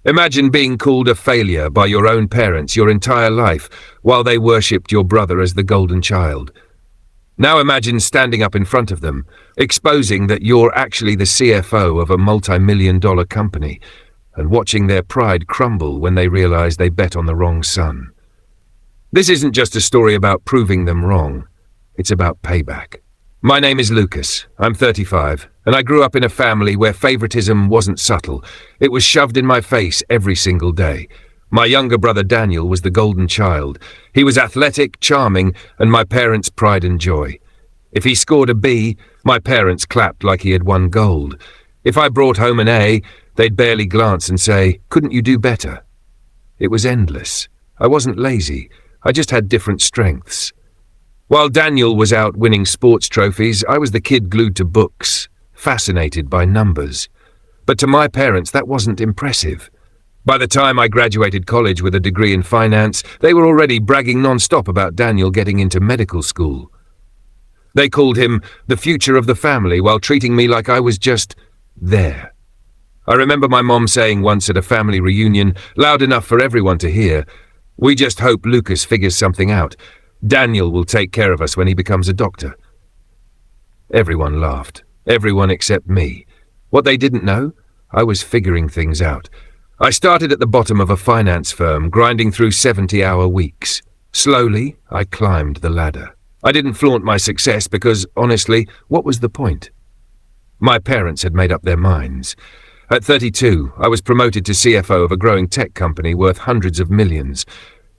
Imagine being called a failure by your own parents your entire life while they worshipped your brother as the golden child. Now imagine standing up in front of them, exposing that you're actually the CFO of a multi-million-dollar company, and watching their pride crumble when they realize they bet on the wrong son. This isn't just a story about proving them wrong. It's about payback. My name is Lucas. I'm 35, and I grew up in a family where favoritism wasn't subtle. It was shoved in my face every single day. My younger brother Daniel was the golden child. He was athletic, charming, and my parents' pride and joy. If he scored a B, my parents clapped like he had won gold. If I brought home an A, they'd barely glance and say, "Couldn't you do better?" It was endless. I wasn't lazy. I just had different strengths. While Daniel was out winning sports trophies, I was the kid glued to books, fascinated by numbers. But to my parents, that wasn't impressive. By the time I graduated college with a degree in finance, they were already bragging non-stop about Daniel getting into medical school. They called him the future of the family while treating me like I was just there. I remember my mom saying once at a family reunion, loud enough for everyone to hear, "We just hope Lucas figures something out. Daniel will take care of us when he becomes a doctor." Everyone laughed. Everyone except me. What they didn't know? I was figuring things out. I started at the bottom of a finance firm, grinding through 70-hour weeks. Slowly, I climbed the ladder. I didn't flaunt my success because, honestly, what was the point? My parents had made up their minds. At 32, I was promoted to CFO of a growing tech company worth hundreds of millions.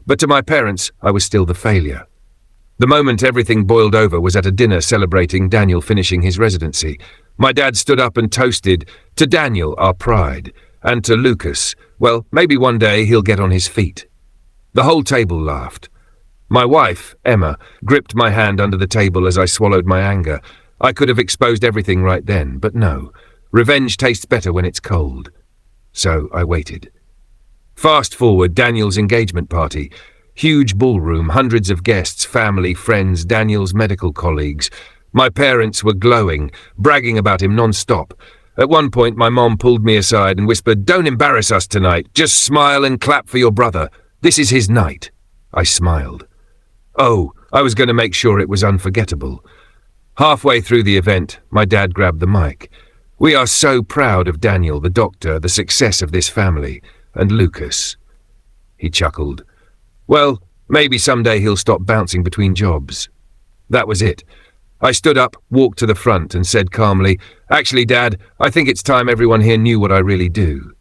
But to my parents, I was still the failure. The moment everything boiled over was at a dinner celebrating Daniel finishing his residency. My dad stood up and toasted, "To Daniel, our pride, and to Lucas, well, maybe one day he'll get on his feet." The whole table laughed. My wife, Emma, gripped my hand under the table as I swallowed my anger. I could have exposed everything right then, but no. Revenge tastes better when it's cold. So I waited. Fast forward, Daniel's engagement party. Huge ballroom, hundreds of guests, family, friends, Daniel's medical colleagues. My parents were glowing, bragging about him non-stop. At one point, my mom pulled me aside and whispered, "Don't embarrass us tonight. Just smile and clap for your brother. This is his night." I smiled. Oh, I was going to make sure it was unforgettable. Halfway through the event, my dad grabbed the mic. "We are so proud of Daniel, the doctor, the success of this family, and Lucas." He chuckled. "Well, maybe someday he'll stop bouncing between jobs." That was it. I stood up, walked to the front, and said calmly, "Actually, Dad, I think it's time everyone here knew what I really do."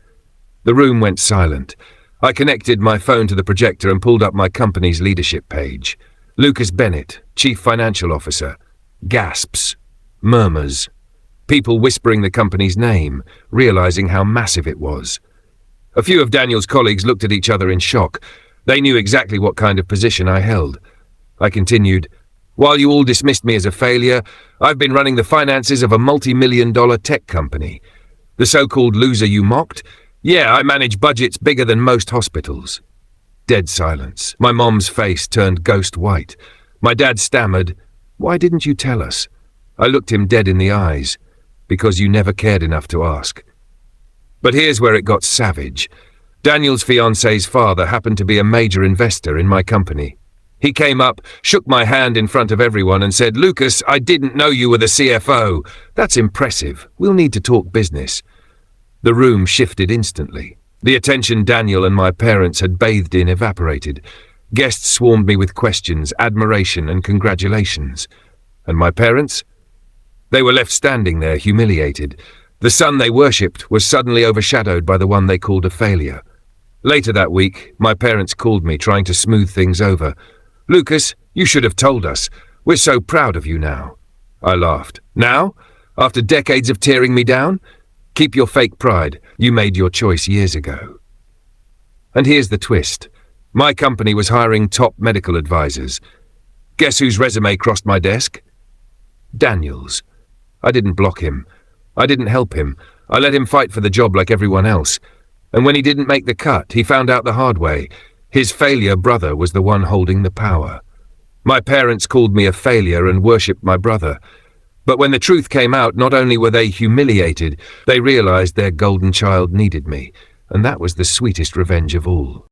The room went silent. I connected my phone to the projector and pulled up my company's leadership page. Lucas Bennett, Chief Financial Officer. Gasps. Murmurs. People whispering the company's name, realizing how massive it was. A few of Daniel's colleagues looked at each other in shock. They knew exactly what kind of position I held. I continued, "While you all dismissed me as a failure, I've been running the finances of a multi-million-dollar tech company. The so-called loser you mocked? Yeah, I manage budgets bigger than most hospitals." Dead silence. My mom's face turned ghost white. My dad stammered, "Why didn't you tell us?" I looked him dead in the eyes. "Because you never cared enough to ask." But here's where it got savage. Daniel's fiancé's father happened to be a major investor in my company. He came up, shook my hand in front of everyone and said, "Lucas, I didn't know you were the CFO. That's impressive. We'll need to talk business." The room shifted instantly. The attention Daniel and my parents had bathed in evaporated. Guests swarmed me with questions, admiration, and congratulations. And my parents? They were left standing there, humiliated. The son they worshipped was suddenly overshadowed by the one they called a failure. Later that week, my parents called me, trying to smooth things over. "Lucas, you should have told us. We're so proud of you now." I laughed. "Now? After decades of tearing me down? Keep your fake pride. You made your choice years ago." And here's the twist. My company was hiring top medical advisors. Guess whose resume crossed my desk? Daniel's. I didn't block him. I didn't help him. I let him fight for the job like everyone else. And when he didn't make the cut, he found out the hard way. His failure brother was the one holding the power. My parents called me a failure and worshipped my brother. But when the truth came out, not only were they humiliated, they realized their golden child needed me. and that was the sweetest revenge of all.